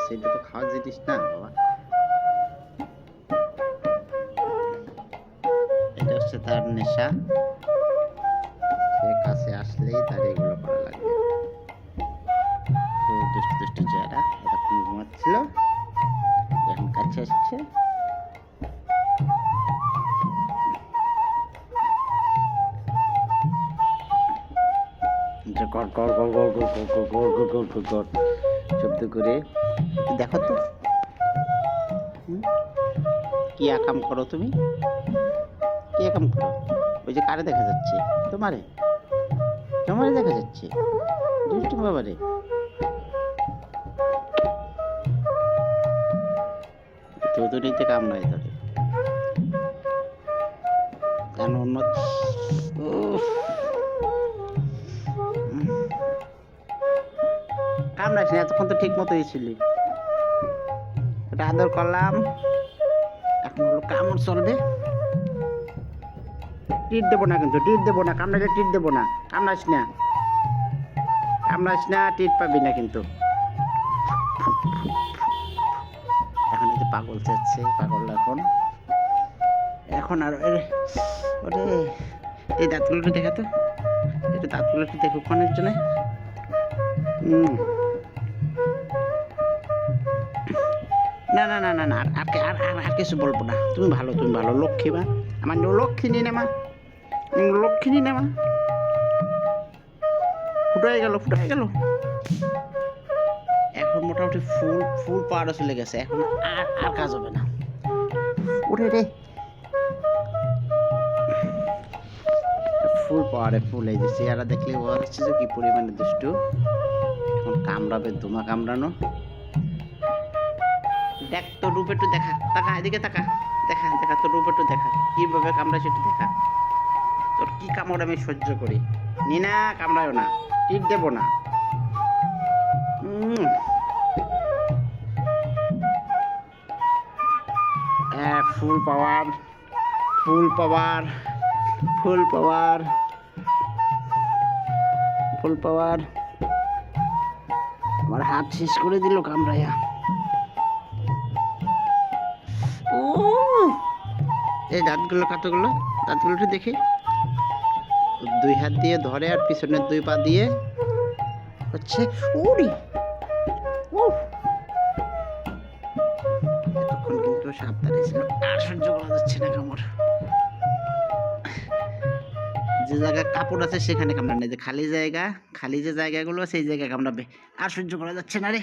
খাচ্ছে, এটা তো খাওয়ার জিনিস না বাবা। এটা হচ্ছে তার নেশা, সে কাছে আসলেই তার এগুলো করা লাগবে। খুব দুষ্টু দুষ্টু চেহারা, এতক্ষণ ঘুমাচ্ছিল, এখন কাছে আসছে। শব্দ করে দেখো তো, কি আকাম করো তুমি, কি আকাম করো? ওই যে কারে দেখা যাচ্ছে? তোমারে তোমারে দেখা যাচ্ছে, দুষ্টু বাবারে। তোদুনিতে কামড়ায় তোরে, অন্য কামড়াইস না, এতক্ষণ তো ঠিক মতোই ছিলি। ওটা আদর করলাম, এখন হলো কামড় চলবে। টিট দেবো না কিন্তু, টিট দেবো না, কামড়াইলে টিট দেবো না। কামড়াইস না, কামড়াইস না, টিট পাবি না কিন্তু। এখন এই যে পাগল চাচ্ছে, পাগল এখন এখন আর ওরে এই দাঁতগুলো একটু দেখা তো, একটু দাঁতগুলো একটু দেখো ক্ষণের জন্য। না না না না না, আর কিছু বলবো না। তুমি ভালো, তুমি ভালো, লক্ষ্মী মা আমার, লক্ষ্মী না মা, লক্ষ্মী না মা। ফুটাই গেল, ফুটাই গেল। এখন মোটামুটি ফুল ফুল পাওয়ারও চলে গেছে, এখন আর আর কাজ হবে না। ওরে রে, ফুল পাওয়ারে ফুল। এই যে চেহারা দেখলে বোঝা যাচ্ছে যে কি পরিমাণে দুষ্টু। এখন কামড়াবে, ধুমা কামড়ানো। দেখ তোর রূপ একটু দেখা, তাকা এদিকে তাকা, দেখা দেখা তোর রূপ একটু দেখা, কিভাবে কামড়াস একটু দেখা। তোর কি কামড় আমি সহ্য করি। নিনা কামড়ায়ও না, টিপ দেবো না। ফুল পাওয়ার, ফুল পাওয়ার, ফুল পাওয়ার, ফুল পাওয়ার। আমার হাত শেষ করে দিল কামড়াইয়া। ও এই দাঁতগুলো কতগুলো, দাঁতগুলো একটু দেখি। দুই হাত দিয়ে ধরে আর পিছনের দুই পা দিয়ে হচ্ছে উড়ি। এতক্ষণ কিন্তু সাবধানে ছিল, আর সহ্য করা যাচ্ছে না কামড়। যে জায়গায় কাপড় আছে সেখানে কামড়াবে না, যে খালি জায়গা, খালি যে জায়গাগুলো সেই জায়গায় কামড়াবে। আর সহ্য করা যাচ্ছে না রে।